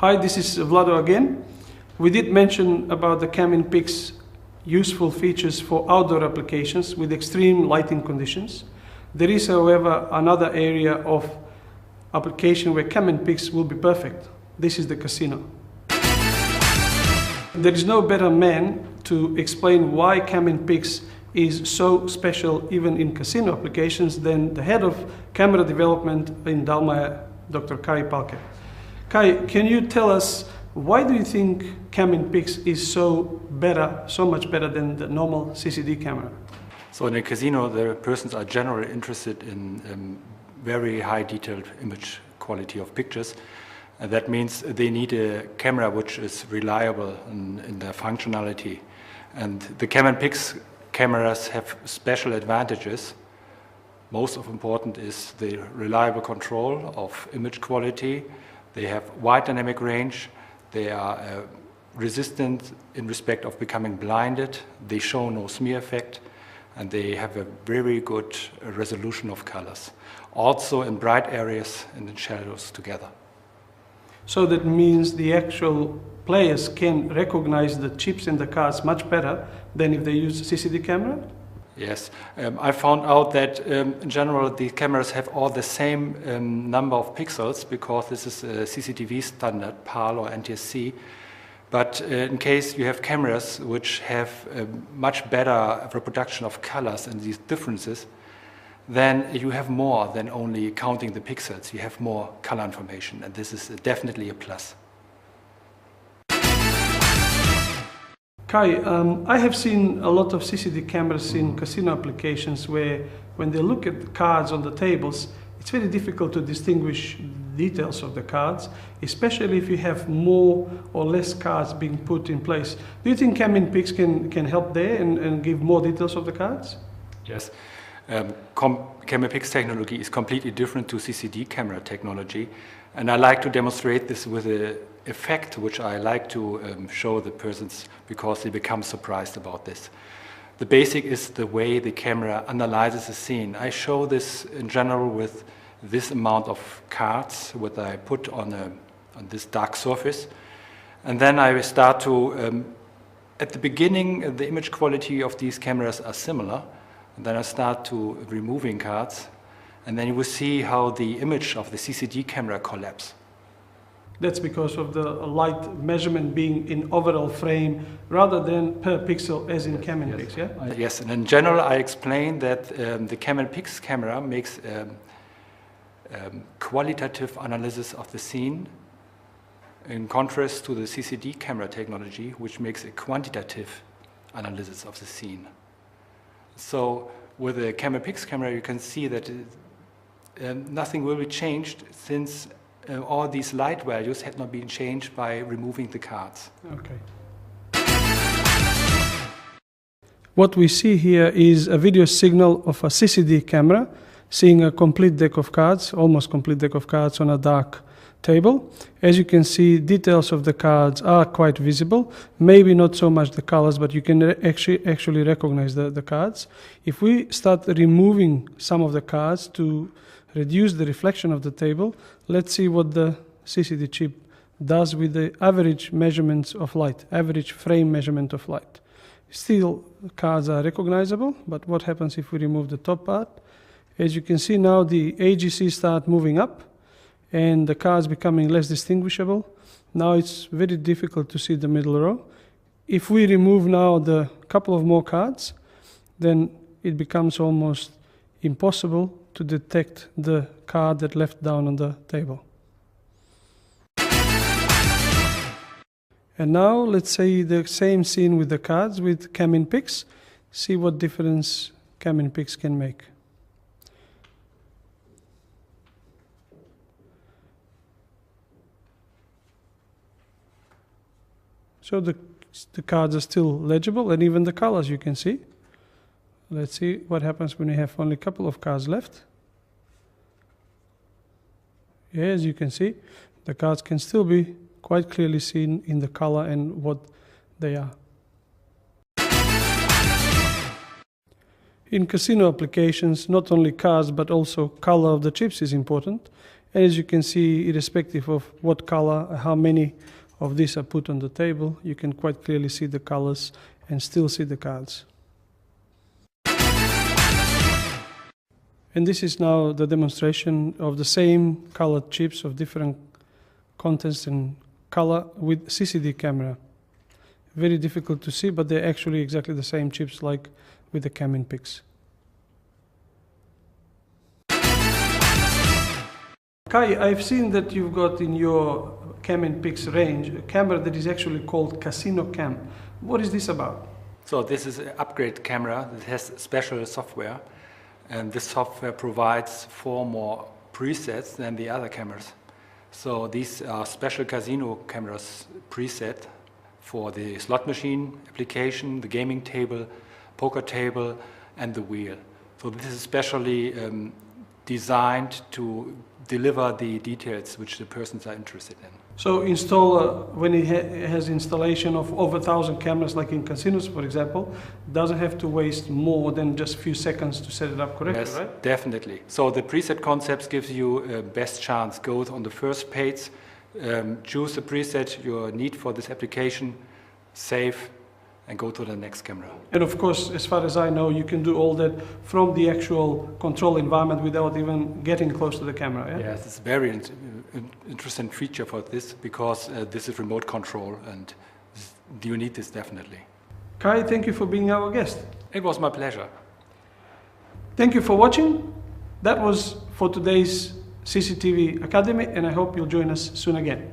Hi, this is Vlado again. We did mention about the Cam in Pix useful features for outdoor applications with extreme lighting conditions. There is, however, another area of application where Cam in Pix will be perfect. This is the casino. There is no better man to explain why Cam in Pix is so special even in casino applications than the head of camera development in Dallmeier, Dr. Kai Palke. Kai, can you tell us why do you think Cam in Pix is so much better than the normal CCD camera? So in a casino, the persons are generally interested in very high detailed image quality of pictures. And that means they need a camera which is reliable in their functionality. And the Cam in Pix cameras have special advantages. Most of important is the reliable control of image quality. They have wide dynamic range. They are resistant in respect of becoming blinded. They show no smear effect. And they have a very good resolution of colors. Also in bright areas and in shadows together. So that means the actual players can recognize the chips in the cards much better than if they use a CCD camera? Yes, I found out that in general the cameras have all the same number of pixels because this is a CCTV standard, PAL or NTSC. But in case you have cameras which have a much better reproduction of colors and these differences, then you have more than only counting the pixels. You have more color information, and this is definitely a plus. Kai, I have seen a lot of CCD cameras in casino applications where when they look at the cards on the tables, it's very difficult to distinguish details of the cards, especially if you have more or less cards being put in place. Do you think Cam in Pix can help there and give more details of the cards? Yes. Cam in Pix technology is completely different to CCD camera technology, and I like to demonstrate this with an effect which I like to show the persons because they become surprised about this. The basic is the way the camera analyzes a scene. I show this in general with this amount of cards which I put on this dark surface, and then I start to, at the beginning the image quality of these cameras are similar, and then I start to removing cards, and then you will see how the image of the CCD camera collapses. That's because of the light measurement being in overall frame rather than per pixel as in Cam in Pix, yeah? Yes, and in general I explain that the Cam in Pix camera makes qualitative analysis of the scene in contrast to the CCD camera technology, which makes a quantitative analysis of the scene. So with the Cam in Pix camera you can see that nothing will be changed since all these light values had not been changed by removing the cards. Okay. What we see here is a video signal of a CCD camera seeing a complete deck of cards, almost complete deck of cards on a dark table. As you can see, details of the cards are quite visible, maybe not so much the colors, but you can actually recognize the cards. If we start removing some of the cards to reduce the reflection of the table, let's see what the CCD chip does with the average measurements of light, average frame measurement of light. Still, cards are recognizable, but what happens if we remove the top part? As you can see now, the AGC start moving up and the cards becoming less distinguishable. Now it's very difficult to see the middle row. If we remove now the couple of more cards, then it becomes almost impossible to detect the card that left down on the table. And now let's say the same scene with the cards with Cam in Pix. See what difference Cam in Pix can make. So the cards are still legible, and even the colors you can see. Let's see what happens when we have only a couple of cards left. As you can see, the cards can still be quite clearly seen in the color and what they are. In casino applications, not only cards but also color of the chips is important. And as you can see, irrespective of what color, how many of these are put on the table, you can quite clearly see the colors and still see the cards. And this is now the demonstration of the same colored chips of different contents and color with CCD camera. Very difficult to see, but they're actually exactly the same chips like with the cam in pics. Kai, I've seen that you've got in your cam in pics range a camera that is actually called CasinoCam. What is this about? So this is an upgrade camera that has special software, and this software provides 4 more presets than the other cameras. So these are special casino cameras preset for the slot machine application, the gaming table, poker table, and the wheel. So this is specially designed to deliver the details which the persons are interested in. So installer, when he has installation of over 1,000 cameras, like in casinos, for example, doesn't have to waste more than just a few seconds to set it up correctly, yes, right? Definitely. So the preset concepts gives you best chance. Go on the first page, choose the preset you need for this application, save, and go to the next camera. And of course, as far as I know, you can do all that from the actual control environment without even getting close to the camera, yeah? Yes, it's a very interesting feature for this, because this is remote control, and you need this definitely. Kai, thank you for being our guest. It was my pleasure. Thank you for watching. That was for today's CCTV Academy, and I hope you'll join us soon again.